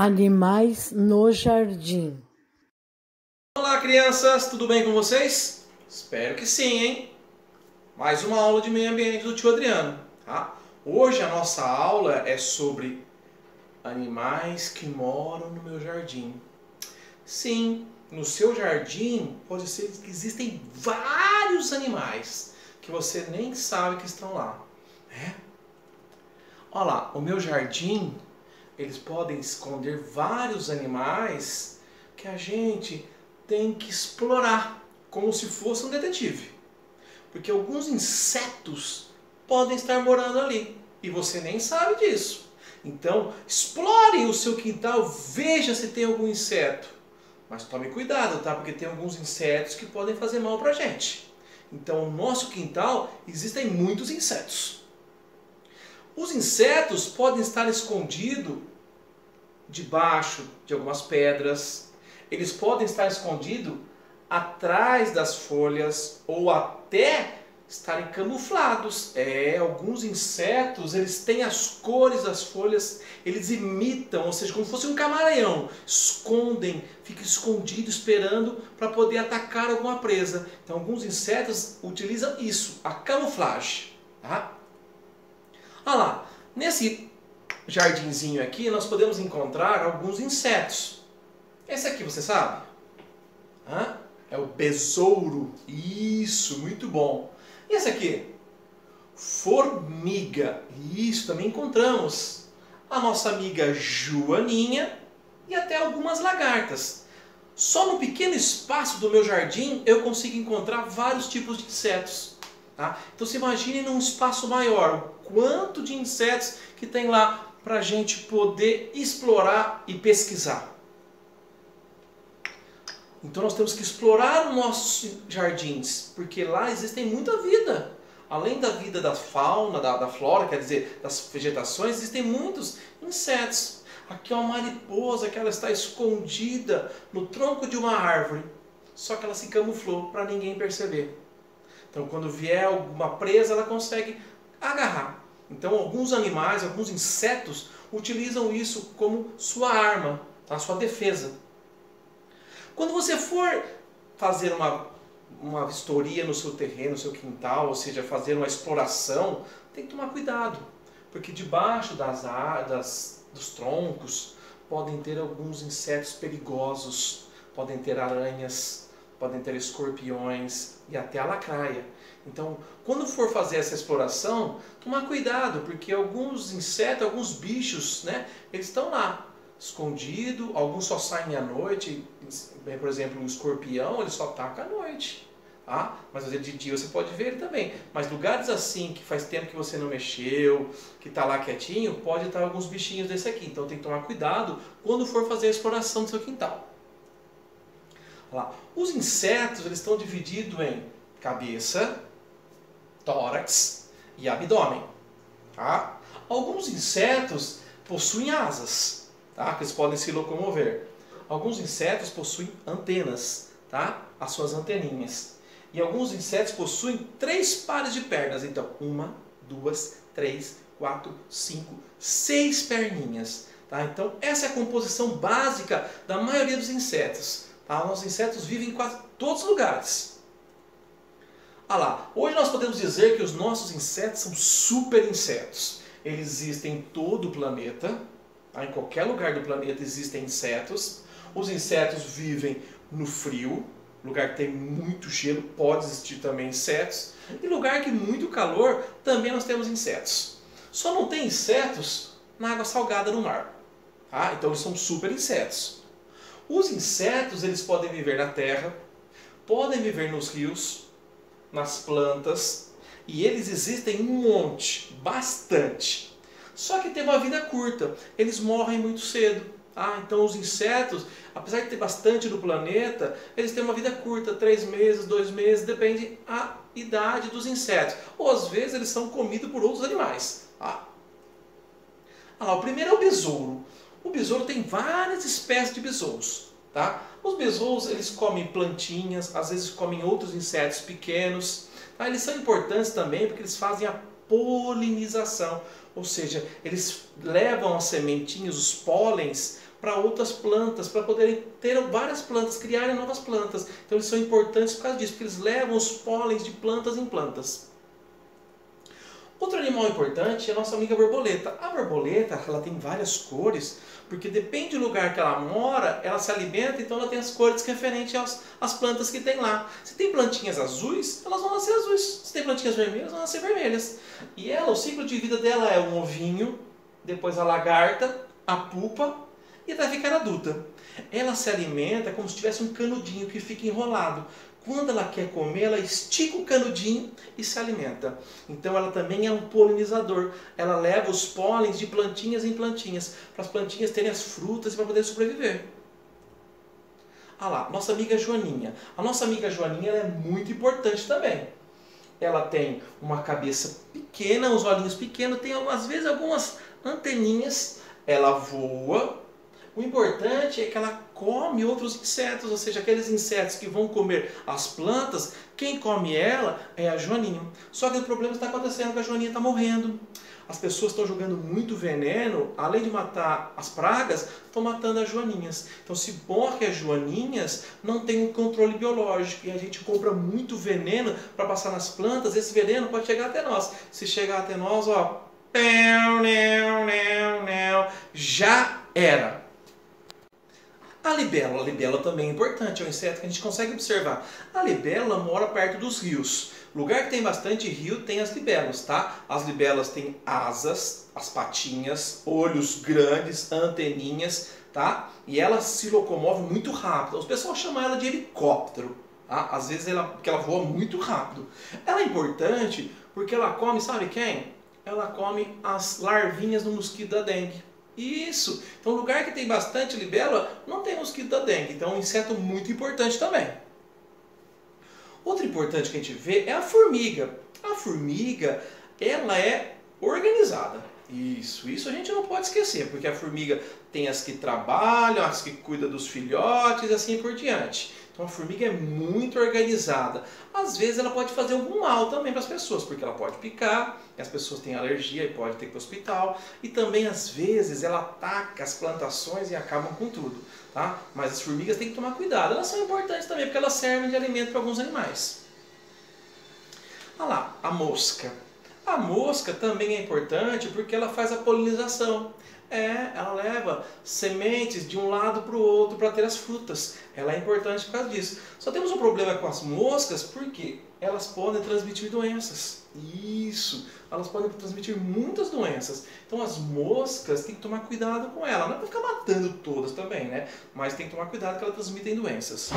Animais no jardim. Olá, crianças, tudo bem com vocês? Espero que sim, hein? Mais uma aula de meio ambiente do tio Adriano, tá? Hoje a nossa aula é sobre animais que moram no meu jardim. Sim, no seu jardim pode ser que existem vários animais que você nem sabe que estão lá, né? Olha lá, o meu jardim, eles podem esconder vários animais que a gente tem que explorar, como se fosse um detetive. Porque alguns insetos podem estar morando ali e você nem sabe disso. Então, explore o seu quintal, veja se tem algum inseto. Mas tome cuidado, tá? Porque tem alguns insetos que podem fazer mal pra gente. Então, no nosso quintal existem muitos insetos. Os insetos podem estar escondidos debaixo de algumas pedras. Eles podem estar escondidos atrás das folhas ou até estarem camuflados. Alguns insetos, eles têm as cores das folhas, eles imitam, ou seja, como se fosse um camaleão, escondem, ficam escondidos esperando para poder atacar alguma presa. Então alguns insetos utilizam isso, a camuflagem, tá? Olha lá, nesse jardinzinho aqui nós podemos encontrar alguns insetos. Esse aqui você sabe? É o besouro. Isso, muito bom. E esse aqui? Formiga. Isso, também encontramos. A nossa amiga joaninha e até algumas lagartas. Só no pequeno espaço do meu jardim eu consigo encontrar vários tipos de insetos. Tá? Então você imagine num espaço maior o quanto de insetos que tem lá para a gente poder explorar e pesquisar. Então nós temos que explorar os nossos jardins, porque lá existem muita vida. Além da vida da fauna, da flora, quer dizer, das vegetações, existem muitos insetos. Aqui é uma mariposa que ela está escondida no tronco de uma árvore, só que ela se camuflou para ninguém perceber. Então quando vier alguma presa, ela consegue agarrar. Então alguns animais, alguns insetos utilizam isso como sua arma, tá? Sua defesa. Quando você for fazer uma vistoria no seu terreno, no seu quintal, ou seja, fazer uma exploração, tem que tomar cuidado, porque debaixo dos troncos podem ter alguns insetos perigosos, podem ter aranhas, podem ter escorpiões e até a lacraia. Então, quando for fazer essa exploração, tomar cuidado, porque alguns insetos, alguns bichos, né, eles estão lá, escondidos, alguns só saem à noite. Por exemplo, o escorpião, ele só ataca à noite. Tá? Mas às vezes de dia você pode ver ele também. Mas lugares assim, que faz tempo que você não mexeu, que está lá quietinho, pode estar alguns bichinhos desse aqui. Então tem que tomar cuidado quando for fazer a exploração do seu quintal. Olha lá. Os insetos, eles estão divididos em cabeça, tórax e abdômen. Tá? Alguns insetos possuem asas, tá? Que eles podem se locomover. Alguns insetos possuem antenas, tá? As suas anteninhas. E alguns insetos possuem 3 pares de pernas. Então, 1, 2, 3, 4, 5, 6 perninhas. Tá? Então, essa é a composição básica da maioria dos insetos. Tá? Os insetos vivem em quase todos os lugares. Ah lá, hoje nós podemos dizer que os nossos insetos são super insetos. Eles existem em todo o planeta. Tá? Em qualquer lugar do planeta existem insetos. Os insetos vivem no frio, lugar que tem muito gelo, pode existir também insetos. E lugar que tem muito calor, também nós temos insetos. Só não tem insetos na água salgada no mar. Tá? Então eles são super insetos. Os insetos, eles podem viver na terra, podem viver nos rios, nas plantas, e eles existem um monte, bastante. Só que tem uma vida curta, eles morrem muito cedo. Então os insetos, apesar de ter bastante no planeta, eles têm uma vida curta, 3 meses, 2 meses, depende da idade dos insetos. Ou às vezes eles são comidos por outros animais. O primeiro é o besouro. O besouro tem várias espécies de besouros. Tá? Os besouros, eles comem plantinhas, às vezes comem outros insetos pequenos. Tá? Eles são importantes também porque eles fazem a polinização. Ou seja, eles levam as sementinhas, os pólens, para outras plantas, para poderem ter várias plantas, criarem novas plantas. Então eles são importantes por causa disso, porque eles levam os pólens de plantas em plantas. Outro animal importante é a nossa amiga borboleta. A borboleta, ela tem várias cores, porque depende do lugar que ela mora, ela se alimenta, então ela tem as cores referentes às plantas que tem lá. Se tem plantinhas azuis, elas vão nascer azuis. Se tem plantinhas vermelhas, vão nascer vermelhas. E ela, o ciclo de vida dela é um ovinho, depois a lagarta, a pupa e até ficar adulta. Ela se alimenta como se tivesse um canudinho que fica enrolado. Quando ela quer comer, ela estica o canudinho e se alimenta. Então ela também é um polinizador. Ela leva os pólens de plantinhas em plantinhas, para as plantinhas terem as frutas e para poder sobreviver. Ah lá, nossa amiga Joaninha. A nossa amiga Joaninha ela é muito importante também. Ela tem uma cabeça pequena, os olhinhos pequenos, tem às vezes algumas anteninhas, ela voa. O importante é que ela come outros insetos, ou seja, aqueles insetos que vão comer as plantas, quem come ela é a Joaninha. Só que o problema está acontecendo, que a Joaninha está morrendo. As pessoas estão jogando muito veneno, além de matar as pragas, estão matando as joaninhas. Então se morre as joaninhas, não tem um controle biológico. E a gente compra muito veneno para passar nas plantas, esse veneno pode chegar até nós. Se chegar até nós, ó, já era. A libélula também é importante, é um inseto que a gente consegue observar. A libélula mora perto dos rios. Lugar que tem bastante rio tem as libélulas, tá? As libélulas têm asas, as patinhas, olhos grandes, anteninhas, tá? E ela se locomove muito rápido. Os pessoal chamam ela de helicóptero, tá? Às vezes porque ela voa muito rápido. Ela é importante porque ela come, sabe quem? Ela come as larvinhas do mosquito da dengue. Isso! Então, lugar que tem bastante libélula, não tem mosquito da dengue. Então, é um inseto muito importante também. Outro importante que a gente vê é a formiga. A formiga, ela é organizada. Isso a gente não pode esquecer, porque a formiga tem as que trabalham, as que cuidam dos filhotes e assim por diante. Então a formiga é muito organizada. Às vezes ela pode fazer algum mal também para as pessoas, porque ela pode picar, e as pessoas têm alergia e pode ter que ir para o hospital. E também às vezes ela ataca as plantações e acabam com tudo. Tá? Mas as formigas têm que tomar cuidado. Elas são importantes também, porque elas servem de alimento para alguns animais. Olha lá, a mosca. A mosca também é importante porque ela faz a polinização. Ela leva sementes de um lado para o outro para ter as frutas. Ela é importante por causa disso. Só temos um problema com as moscas porque elas podem transmitir doenças. Isso, elas podem transmitir muitas doenças. Então as moscas tem que tomar cuidado com ela. Não é para ficar matando todas também, né? Mas tem que tomar cuidado que elas transmitem doenças.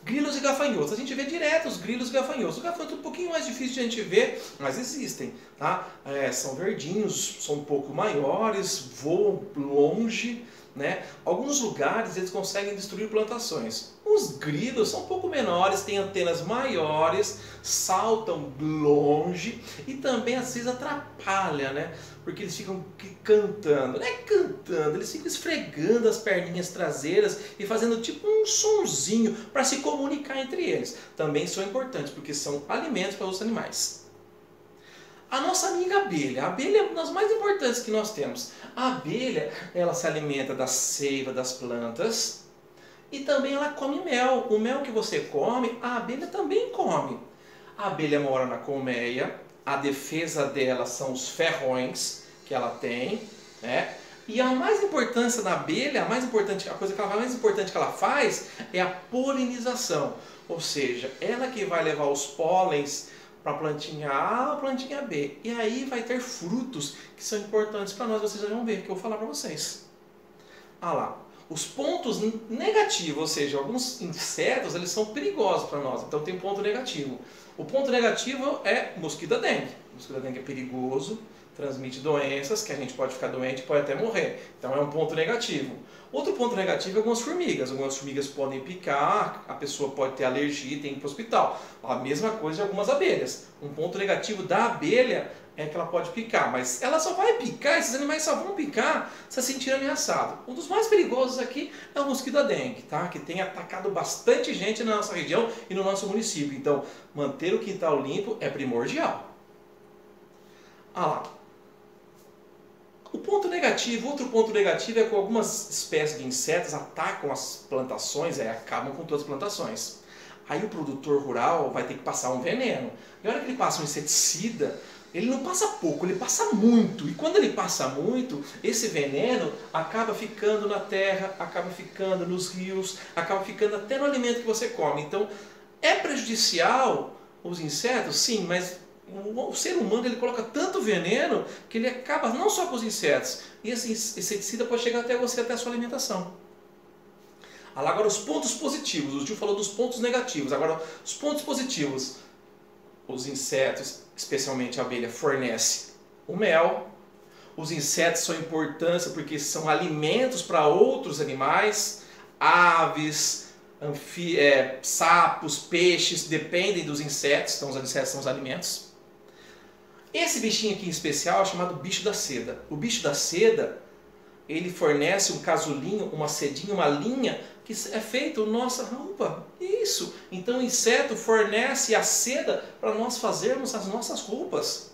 Grilos e gafanhotos. A gente vê direto os grilos e gafanhotos. Os gafanhotos é um pouquinho mais difícil de a gente ver, mas existem. Tá? São verdinhos, são um pouco maiores, voam longe. Né? Alguns lugares eles conseguem destruir plantações. Os grilos são um pouco menores, têm antenas maiores, saltam longe e também às vezes atrapalha, né? Porque eles ficam cantando, não é cantando, eles ficam esfregando as perninhas traseiras e fazendo tipo um sonzinho para se comunicar entre eles. Também são importantes porque são alimentos para os animais. A nossa amiga abelha. A abelha é uma das mais importantes que nós temos. A abelha, ela se alimenta da seiva das plantas e também ela come mel. O mel que você come, a abelha também come. A abelha mora na colmeia, a defesa dela são os ferrões que ela tem, né? E a mais importância da abelha, a mais importante que ela faz é a polinização. Ou seja, ela que vai levar os pólens para a plantinha A ou plantinha B. E aí vai ter frutos que são importantes para nós, vocês já vão ver, que eu vou falar para vocês. Ah lá, os pontos negativos, ou seja, alguns insetos, eles são perigosos para nós, então tem ponto negativo. O ponto negativo é o mosquito da dengue. O mosquito da dengue é perigoso, transmite doenças, que a gente pode ficar doente e pode até morrer. Então é um ponto negativo. Outro ponto negativo é algumas formigas. Algumas formigas podem picar, a pessoa pode ter alergia e tem que ir para o hospital. A mesma coisa de algumas abelhas. Um ponto negativo da abelha é que ela pode picar, mas ela só vai picar, esses animais só vão picar se se sentir ameaçado. Um dos mais perigosos aqui é o mosquito da dengue, tá? Que tem atacado bastante gente na nossa região e no nosso município. Então, manter o quintal limpo é primordial. Ah lá. O ponto negativo, outro ponto negativo é que algumas espécies de insetos atacam as plantações e acabam com todas as plantações. Aí o produtor rural vai ter que passar um veneno. E a hora que ele passa um inseticida, ele não passa pouco, ele passa muito. E quando ele passa muito, esse veneno acaba ficando na terra, acaba ficando nos rios, acaba ficando até no alimento que você come. Então, é prejudicial os insetos? Sim, mas o ser humano ele coloca tanto veneno que ele acaba não só com os insetos. E esse inseticida pode chegar até você, até a sua alimentação. Agora os pontos positivos. O Gil falou dos pontos negativos. Agora os pontos positivos. Os insetos, especialmente a abelha, fornece o mel. Os insetos são importantes porque são alimentos para outros animais. Aves, sapos, peixes, dependem dos insetos. Então os insetos são os alimentos. Esse bichinho aqui em especial é chamado bicho da seda. O bicho da seda, ele fornece um casulinho, uma sedinha, uma linha que é feita nossa roupa. Isso. Então o inseto fornece a seda para nós fazermos as nossas roupas.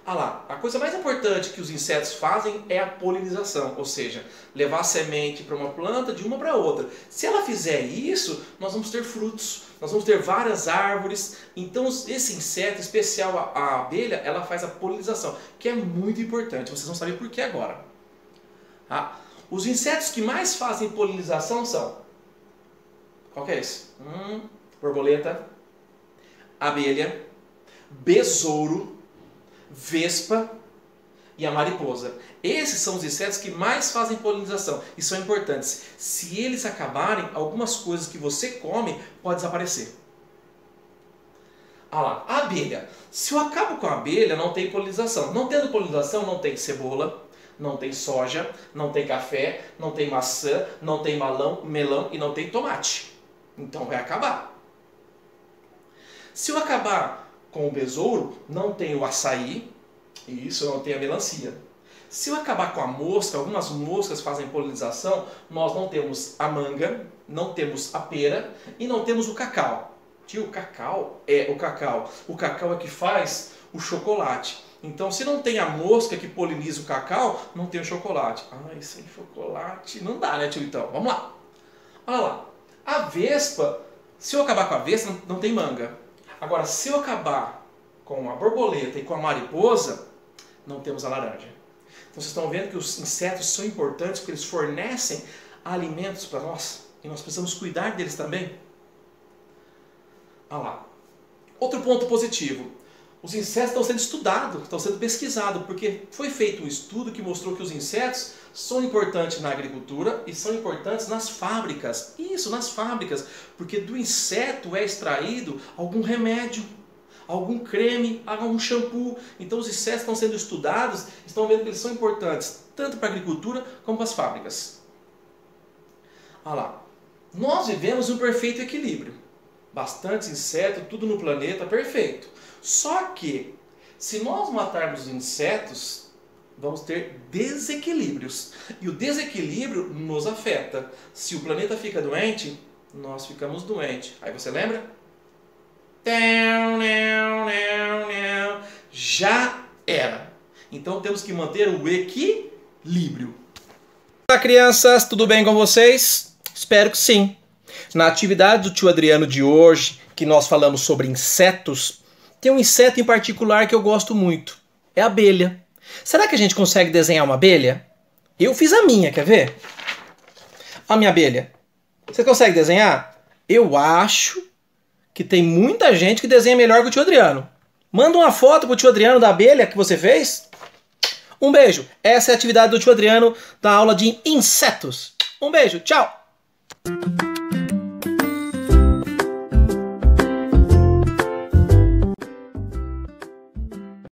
Ah lá, a coisa mais importante que os insetos fazem é a polinização, ou seja, levar a semente para uma planta de uma para outra. Se ela fizer isso, nós vamos ter frutos, nós vamos ter várias árvores. Então esse inseto, em especial a abelha, ela faz a polinização, que é muito importante. Vocês vão saber por que agora. Os insetos que mais fazem polinização são... Qual que é esse? Borboleta, abelha, besouro, vespa e a mariposa. Esses são os insetos que mais fazem polinização e são importantes. Se eles acabarem, algumas coisas que você come podem desaparecer. A abelha. Se eu acabo com a abelha, não tem polinização. Não tendo polinização, não tem cebola, não tem soja, não tem café, não tem maçã, não tem melão e não tem tomate. Então vai acabar. Se eu acabar com o besouro, não tem o açaí, e isso não tem a melancia. Se eu acabar com a mosca, algumas moscas fazem polinização, nós não temos a manga, não temos a pera e não temos o cacau. Tio, o cacau é o cacau. O cacau é que faz o chocolate. Então, se não tem a mosca que poliniza o cacau, não tem o chocolate. Sem chocolate não dá, né, tio? Então, vamos lá. Olha lá. A vespa, se eu acabar com a vespa, não tem manga. Agora, se eu acabar com a borboleta e com a mariposa, não temos a laranja. Então vocês estão vendo que os insetos são importantes porque eles fornecem alimentos para nós e nós precisamos cuidar deles também. Olha lá. Outro ponto positivo. Os insetos estão sendo estudados, estão sendo pesquisados, porque foi feito um estudo que mostrou que os insetos são importantes na agricultura e são importantes nas fábricas. Isso, nas fábricas, porque do inseto é extraído algum remédio, algum creme, algum shampoo. Então os insetos estão sendo estudados, estão vendo que eles são importantes, tanto para a agricultura como para as fábricas. Olha lá. Nós vivemos um perfeito equilíbrio. Bastante inseto, tudo no planeta, perfeito. Só que, se nós matarmos os insetos, vamos ter desequilíbrios. E o desequilíbrio nos afeta. Se o planeta fica doente, nós ficamos doentes. Aí você lembra? Já era. Então temos que manter o equilíbrio. Olá, crianças, tudo bem com vocês? Espero que sim. Na atividade do tio Adriano de hoje, que nós falamos sobre insetos, tem um inseto em particular que eu gosto muito. É a abelha. Será que a gente consegue desenhar uma abelha? Eu fiz a minha, quer ver? A minha abelha. Você consegue desenhar? Eu acho que tem muita gente que desenha melhor que o tio Adriano. Manda uma foto pro tio Adriano da abelha que você fez. Um beijo. Essa é a atividade do tio Adriano da aula de insetos. Um beijo. Tchau.